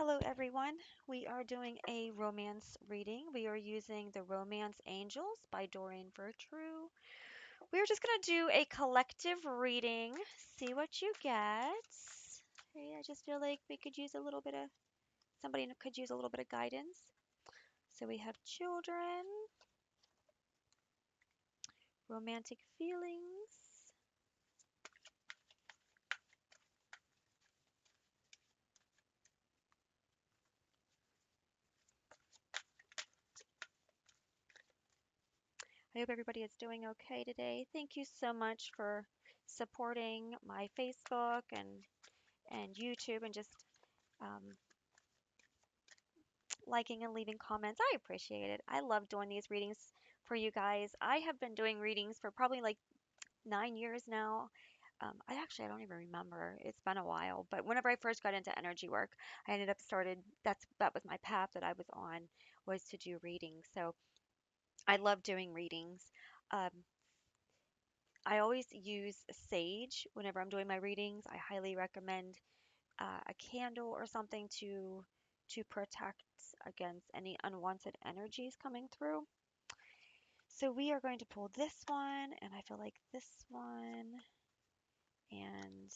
Hello, everyone. We are doing a romance reading. We are using The Romance Angels by Doreen Virtue. We're just going to do a collective reading, see what you get. Hey, I just feel like we could use a little bit of, somebody could use a little bit of guidance. So we have children, romantic feelings. I hope everybody is doing okay today. Thank you so much for supporting my Facebook and YouTube and just um, liking and leaving comments. I appreciate it. I love doing these readings for you guys. I have been doing readings for probably like 9 years now. I don't even remember. It's been a while. But whenever I first got into energy work, I ended up started. That was my path that I was on, was to do readings. So I love doing readings. Um, I always use sage whenever I'm doing my readings. I highly recommend a candle or something to protect against any unwanted energies coming through. So we are going to pull this one, and I feel like this one, and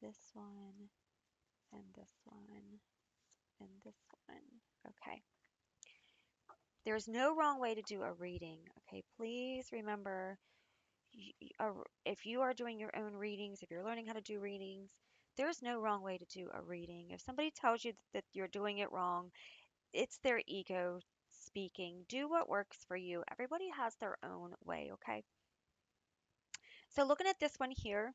this one, and this one, and this one. Okay. There's no wrong way to do a reading. Okay, please remember, if you are doing your own readings, if you're learning how to do readings, there's no wrong way to do a reading. If somebody tells you that you're doing it wrong, it's their ego speaking. Do what works for you. Everybody has their own way, okay? So, looking at this one here,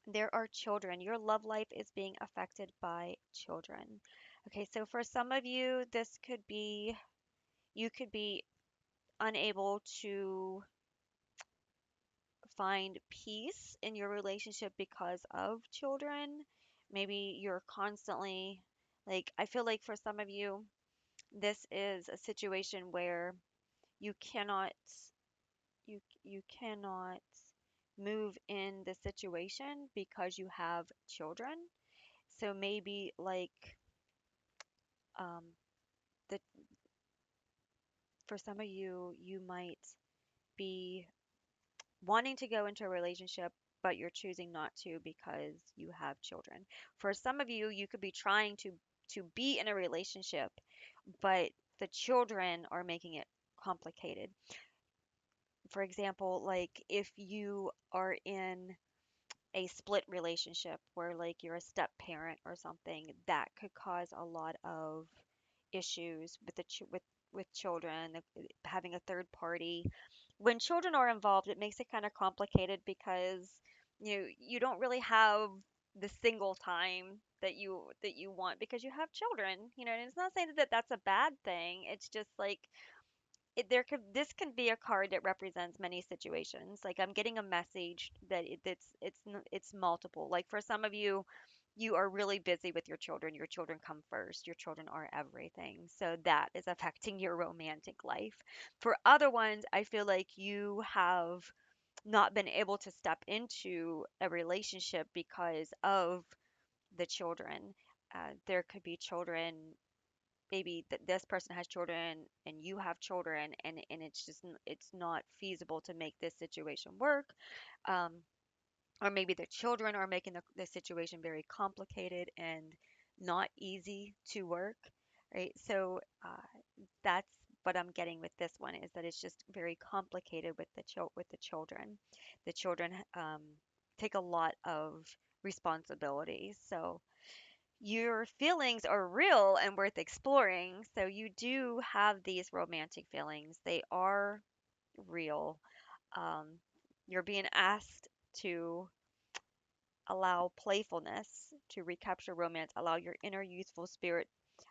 there are children. Your love life is being affected by children. Okay, so for some of you, this could be you could be unable to find peace in your relationship because of children. Maybe you're constantly like, I feel like for some of you, this is a situation where you cannot you cannot move in the situation because you have children. So maybe like um the for some of you, you might be wanting to go into a relationship, but you're choosing not to because you have children. For some of you, you could be trying to be in a relationship, but the children are making it complicated. For example, like if you are in a split relationship where like you're a step parent or something, that could cause a lot of issues with with children, having a third party. When children are involved, it makes it kind of complicated because you don't really have the single time that you want because you have children, and it's not saying that that's a bad thing. It's just like this can be a card that represents many situations. Like I'm getting a message that it's multiple. Like for some of you, you are really busy with your children. Your children come first. Your children are everything. So that is affecting your romantic life. For other ones, I feel like you have not been able to step into a relationship because of the children. There could be children, maybe this person has children and you have children, and it's not feasible to make this situation work. um, or maybe the children are making the situation very complicated and not easy to work, right? So that's what I'm getting with this one, is that it's just very complicated with the children. The children take a lot of responsibility. So your feelings are real and worth exploring. So you do have these romantic feelings. They are real. Um, you're being asked to allow playfulness to recapture romance, allow your inner youthful spirit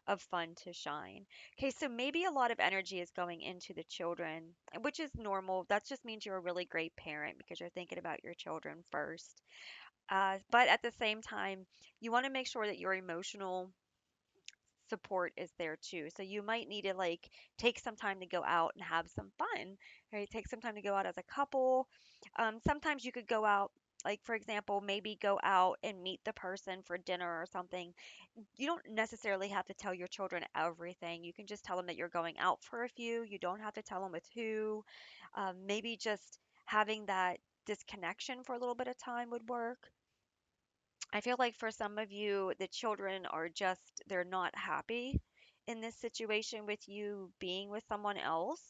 of fun to shine. Okay, so maybe a lot of energy is going into the children, which is normal. That just means you're a really great parent because you're thinking about your children first. But at the same time, you want to make sure that your emotional support is there too. So you might need to like take some time to go out and have some fun, right? Take some time to go out as a couple. Sometimes you could go out like for example, maybe go out and meet the person for dinner or something. You don't necessarily have to tell your children everything. You can just tell them that you're going out for a few. You don't have to tell them with who. Maybe just having that disconnection for a little bit of time would work. I feel like for some of you, the children are just, they're not happy in this situation with you being with someone else.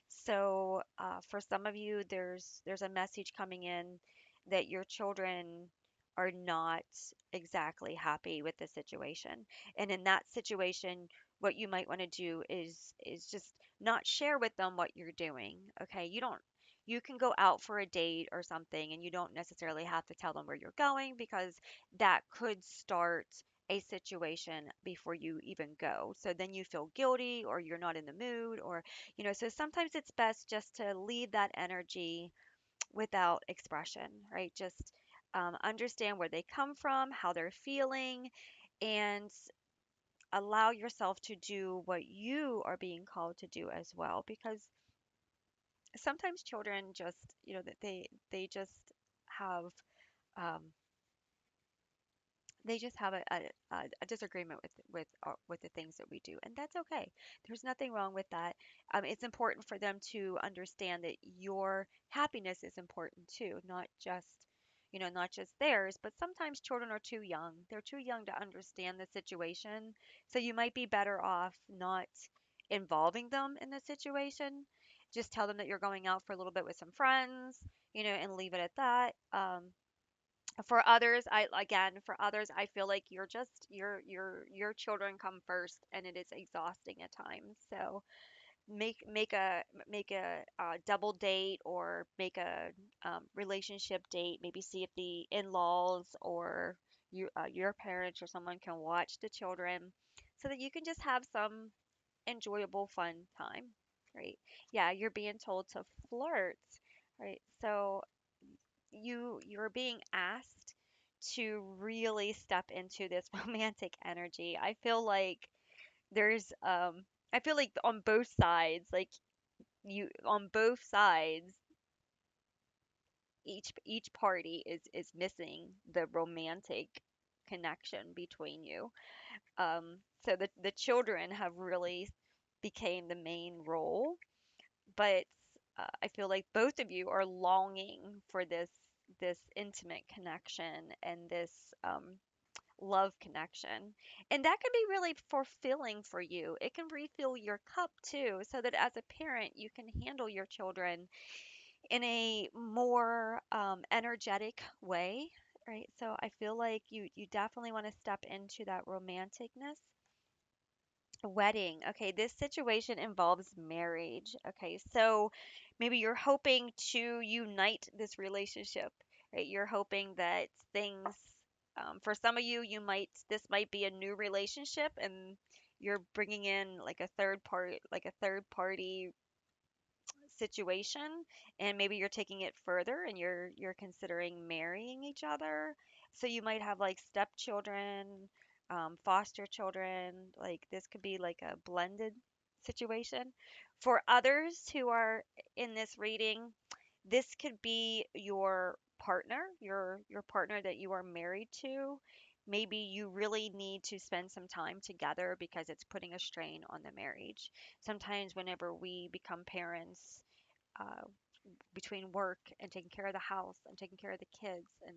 So, for some of you, there's a message coming in that your children are not exactly happy with the situation. And in that situation, what you might want to do is just not share with them what you're doing. Okay? You can go out for a date or something and you don't necessarily have to tell them where you're going because that could start a situation before you even go. So then you feel guilty or you're not in the mood or, so sometimes it's best just to leave that energy without expression, right? Just understand where they come from, how they're feeling, and allow yourself to do what you are being called to do as well because sometimes children just that they just have um, they just have a disagreement with the things that we do, and that's okay. There's nothing wrong with that. It's important for them to understand that your happiness is important too, not just theirs. But sometimes children are too young. They're too young to understand the situation, so you might be better off not involving them in the situation. Just tell them that you're going out for a little bit with some friends, and leave it at that. For others I feel like you're just your children come first and it is exhausting at times. So make a double date or make a relationship date. Maybe see if the in-laws or your parents or someone can watch the children so that you can just have some enjoyable fun time, right? Yeah, you're being told to flirt, right? So you're being asked to really step into this romantic energy. There's I feel like on both sides, like you on both sides, each party is missing the romantic connection between you. So the children have really became the main role, but I feel like both of you are longing for this intimate connection and this love connection. And that can be really fulfilling for you. It can refill your cup too, so that as a parent, you can handle your children in a more energetic way. Right. So I feel like you definitely want to step into that romanticness. Wedding. Okay, this situation involves marriage. Okay, so maybe you're hoping to unite this relationship, right? You're hoping that things, for some of you, this might be a new relationship, and you're bringing in like a third party situation, and maybe you're taking it further and you're considering marrying each other. So you might have like stepchildren, foster children. Like this could be like a blended situation. For others who are in this reading, this could be your partner that you are married to. Maybe you really need to spend some time together because it's putting a strain on the marriage. Sometimes whenever we become parents, uh, between work and taking care of the house and taking care of the kids, and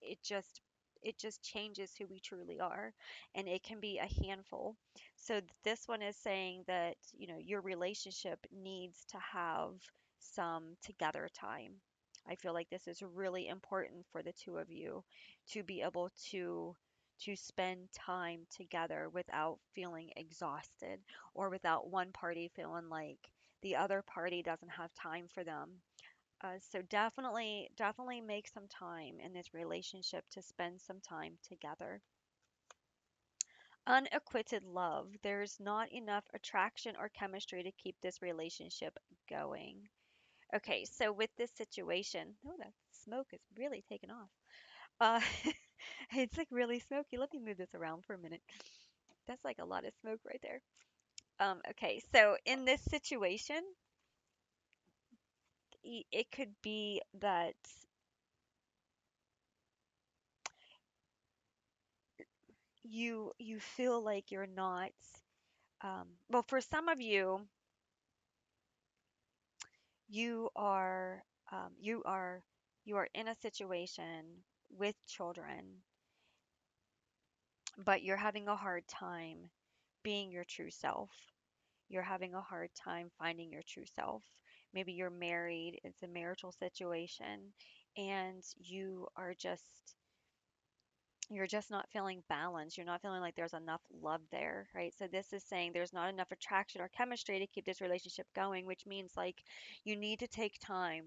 it just changes who we truly are, and it can be a handful. So this one is saying that your relationship needs to have some together time. I feel like this is really important for the two of you to be able to spend time together without feeling exhausted or without one party feeling like the other party doesn't have time for them. So definitely make some time in this relationship to spend some time together. Unacquitted love. There's not enough attraction or chemistry to keep this relationship going. Okay, so with this situation, oh, that smoke is really taking off. Uh, it's like really smoky. Let me move this around for a minute. That's like a lot of smoke right there. Okay, so in this situation, it could be that you feel like you're not well, for some of you, you are um, you are you are in a situation with children, but you're having a hard time being your true self. You're having a hard time finding your true self. Maybe you're married, it's a marital situation, and you're just not feeling balanced. You're not feeling like there's enough love there, right? So this is saying there's not enough attraction or chemistry to keep this relationship going, which means like you need to take time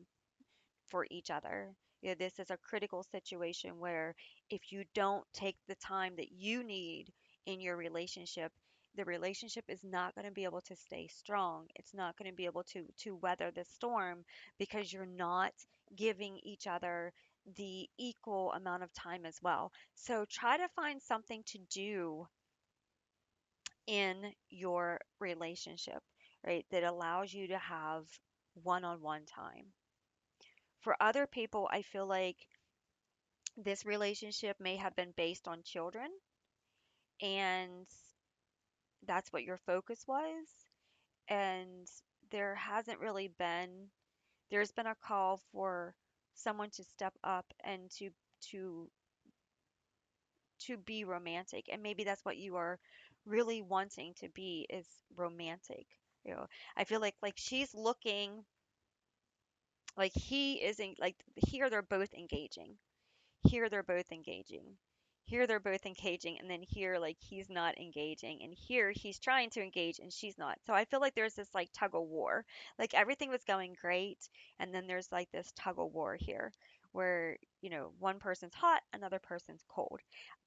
for each other. You know, this is a critical situation where if you don't take the time that you need in your relationship, the relationship is not going to be able to stay strong. It's not going to be able to weather the storm because you're not giving each other the equal amount of time as well. So try to find something to do in your relationship, right, that allows you to have one-on-one time. For other people, I feel like this relationship may have been based on children, and that's what your focus was. And there hasn't really been, there's been a call for someone to step up and to to be romantic. And maybe that's what you are really wanting to be is romantic. You know, I feel like she's looking like he isn't like here they're both engaging. Here they're both engaging. Here they're both engaging, and then here, like, he's not engaging, and here he's trying to engage and she's not. So I feel like there's this like tug of war. Like everything was going great, and then there's like this tug of war here where, one person's hot, another person's cold.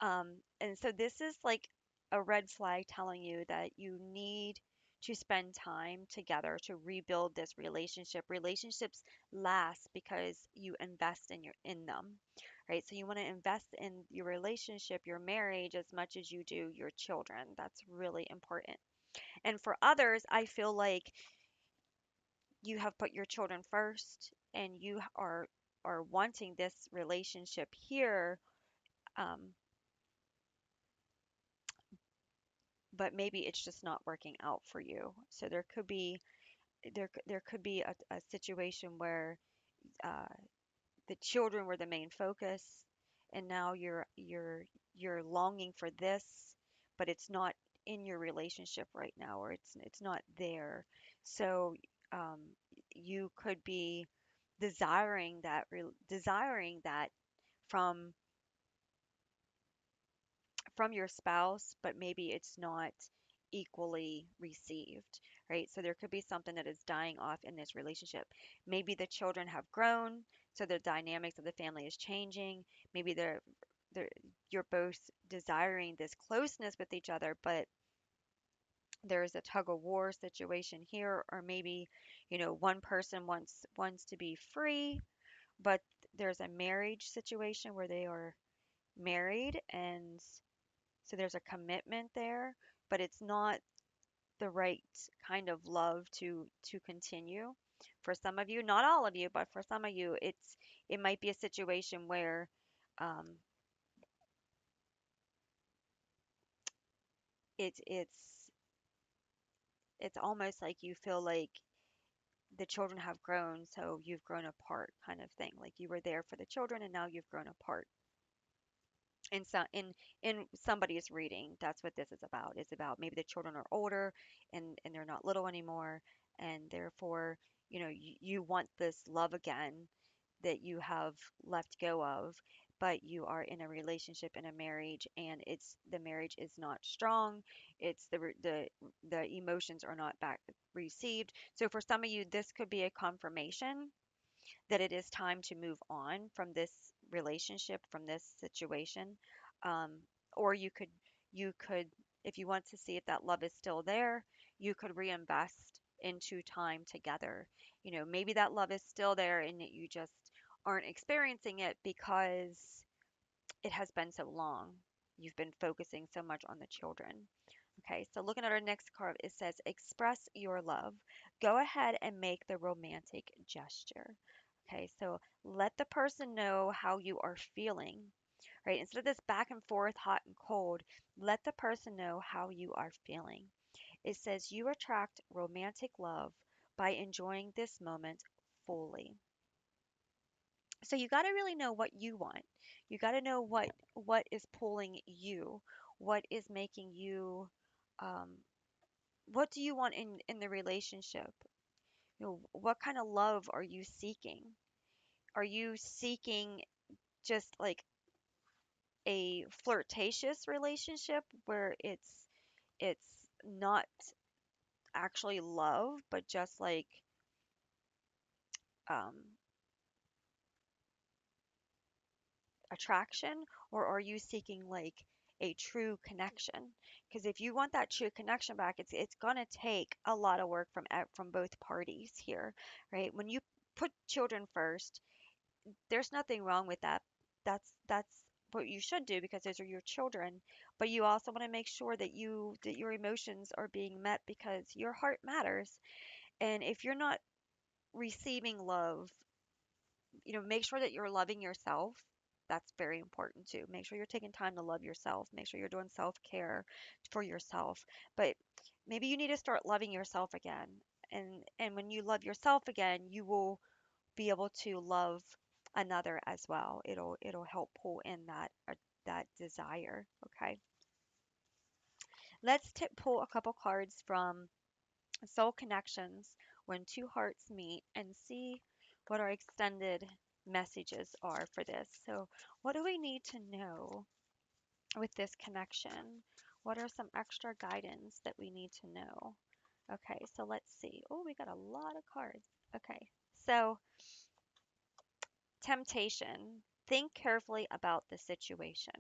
And so this is like a red flag telling you that you need to spend time together to rebuild this relationship. Relationships last because you invest in them, right? So you want to invest in your relationship, your marriage, as much as you do your children. That's really important. And for others, I feel like you have put your children first and you are wanting this relationship here, um, but maybe it's just not working out for you. So there could be a situation where uh, the children were the main focus, and now you're longing for this, but it's not in your relationship right now, or it's not there. So um, you could be desiring that from from your spouse, but maybe it's not equally received, right? So there could be something that is dying off in this relationship. Maybe the children have grown, so the dynamics of the family is changing. Maybe they're you're both desiring this closeness with each other, but there's a tug of war situation here, or maybe, one person wants to be free, but there's a marriage situation where they are married, and so there's a commitment there, but it's not the right kind of love to continue. For some of you, not all of you, but for some of you, it might be a situation where um, it's it's almost like you feel like the children have grown, so you've grown apart, kind of thing. Like you were there for the children, and now you've grown apart. In some in somebody's reading, that's what this is about. It's about maybe the children are older and they're not little anymore, and therefore, you want this love again that you have let go of, but you are in a relationship, in a marriage, and it's the marriage is not strong. It's the emotions are not back received. So for some of you, this could be a confirmation that it is time to move on from this relationship, from this situation. Um, or you could, if you want to see if that love is still there, you could reinvest into time together. Maybe that love is still there and that you just aren't experiencing it because it has been so long. You've been focusing so much on the children. Okay, so looking at our next card, it says express your love. Go ahead and make the romantic gesture. Okay, so let the person know how you are feeling. right? Instead of this back and forth, hot and cold, let the person know how you are feeling. It says you attract romantic love by enjoying this moment fully. So you got to really know what you want. You got to know what is pulling you, what is making you um, what do you want in the relationship? You know, what kind of love are you seeking? Are you seeking just like a flirtatious relationship where it's not actually love, but just like um, attraction, or are you seeking like a true connection? Because if you want that true connection back, it's gonna take a lot of work from both parties here, right? When you put children first, there's nothing wrong with that. That's what you should do because those are your children. But you also want to make sure that your emotions are being met because your heart matters. And if you're not receiving love, make sure that you're loving yourself. That's very important too. Make sure you're taking time to love yourself. Make sure you're doing self-care for yourself. But maybe you need to start loving yourself again. And when you love yourself again, you will be able to love another as well. It'll help pull in that desire. Okay. Let's pull a couple cards from Soul Connections when two hearts meet and see what our extended messages are for this. So, what do we need to know with this connection? What are some extra guidance that we need to know? Okay, so let's see. Oh, we got a lot of cards. Okay, so temptation. Think carefully about the situation.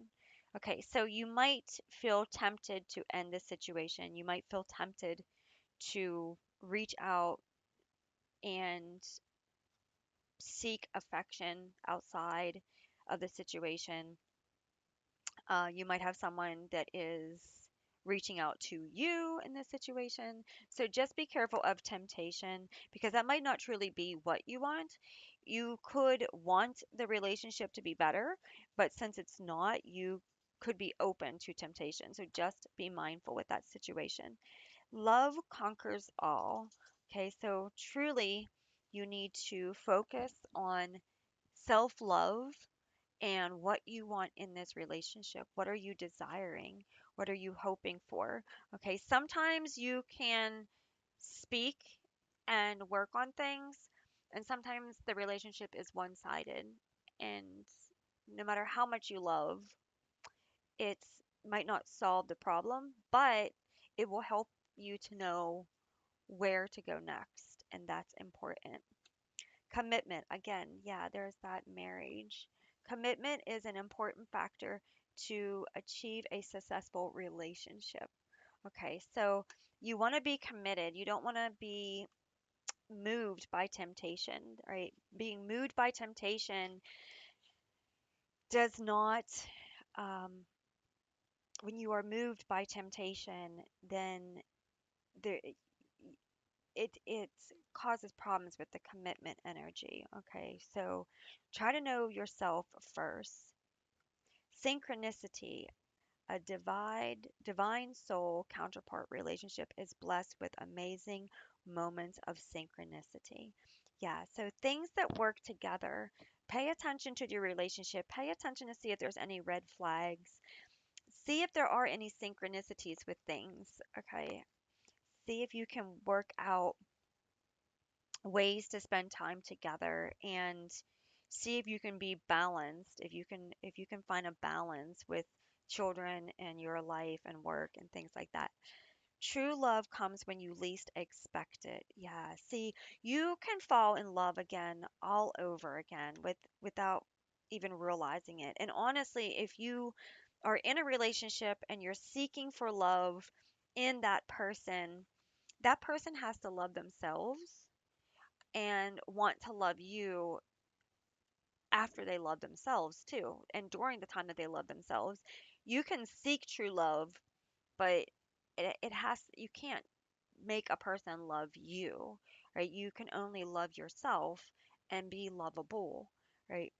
Okay, so you might feel tempted to end the situation. You might feel tempted to reach out and seek affection outside of the situation. You might have someone that is reaching out to you in this situation. So just be careful of temptation because that might not truly be what you want. You could want the relationship to be better, but since it's not, you could be open to temptation. So just be mindful with that situation. Love conquers all. Okay, so truly, you need to focus on self love and what you want in this relationship. What are you desiring? What are you hoping for? Okay, sometimes you can speak and work on things, and sometimes the relationship is one sided. And no matter how much you love, it might not solve the problem, but it will help you to know where to go next, and that's important. Commitment, again, yeah, there's that marriage. Commitment is an important factor to achieve a successful relationship. Okay, so you want to be committed. You don't want to be moved by temptation, right? Being moved by temptation does not, um, when you are moved by temptation, then there, it causes problems with the commitment energy. Okay, so try to know yourself first. Synchronicity, a divine soul counterpart relationship is blessed with amazing moments of synchronicity. Yeah, so things that work together. Pay attention to your relationship. Pay attention to see if there's any red flags. See if there are any synchronicities with things. Okay. See if you can work out ways to spend time together and see if you can be balanced, if you can find a balance with children and your life and work and things like that. True love comes when you least expect it. Yeah, see, you can fall in love again all over again without even realizing it. And honestly, if you are in a relationship and you're seeking for love in that person has to love themselves and want to love you after they love themselves too, and during the time that they love themselves. You can seek true love, but you can't make a person love you, right? You can only love yourself and be lovable, right?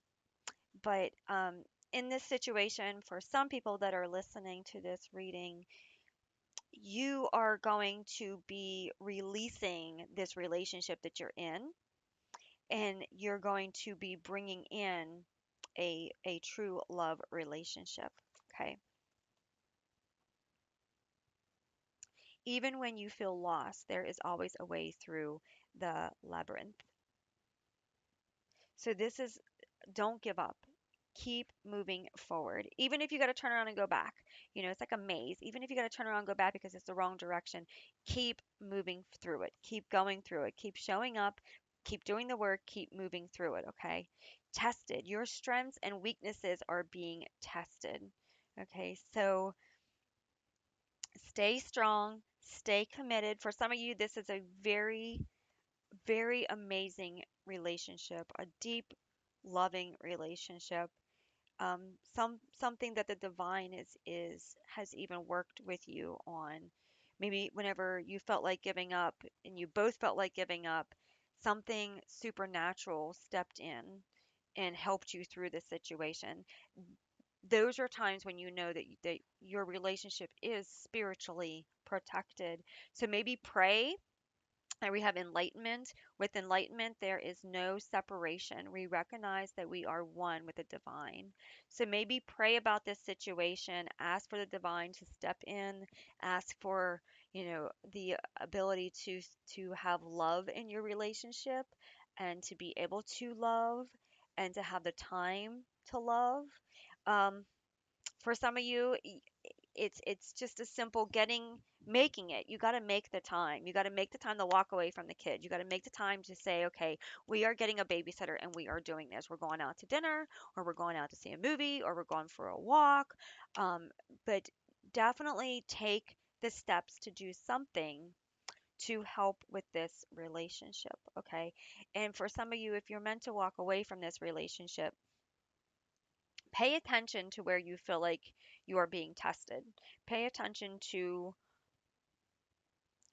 But in this situation, for some people that are listening to this reading, you are going to be releasing this relationship that you're in, and you're going to be bringing in a true love relationship. Okay. Even when you feel lost, there is always a way through the labyrinth. So this is, don't give up. Keep moving forward. Even if you got to turn around and go back, it's like a maze. Even if you got to turn around and go back because it's the wrong direction, keep moving through it. Keep going through it. Keep showing up. Keep doing the work. Keep moving through it. Okay. Tested. Your strengths and weaknesses are being tested. Okay. So stay strong. Stay committed. For some of you, this is a very, very amazing relationship, a deep, loving relationship, something that the divine is has even worked with you on. Maybe whenever you felt like giving up and you both felt like giving up, something supernatural stepped in and helped you through the situation. Those are times when you know that your relationship is spiritually protected. So maybe pray, and we have enlightenment. With enlightenment, there is no separation. We recognize that we are one with the divine. So maybe pray about this situation, ask for the divine to step in, ask for, the ability to have love in your relationship and to be able to love and to have the time to love. Um, for some of you, it's just a simple making it. You got to make the time. You got to make the time to walk away from the kid. You got to make the time to say, okay, we are getting a babysitter and we are doing this. We're going out to dinner, or we're going out to see a movie, or we're going for a walk. Um, but definitely take the steps to do something to help with this relationship. Okay. And for some of you, if you're meant to walk away from this relationship, pay attention to where you feel like you are being tested. Pay attention to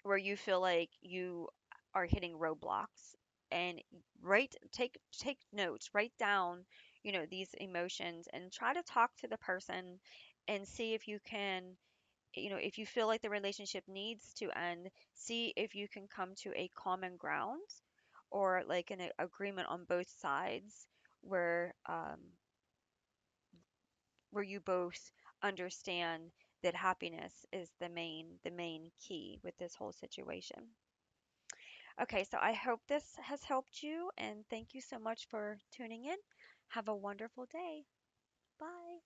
where you feel like you are hitting roadblocks, and take notes, write down, these emotions, and try to talk to the person and see if you can, if you feel like the relationship needs to end, see if you can come to a common ground, or like an agreement on both sides, where you both understand that happiness is the main key with this whole situation. Okay, so I hope this has helped you, and thank you so much for tuning in. Have a wonderful day. Bye.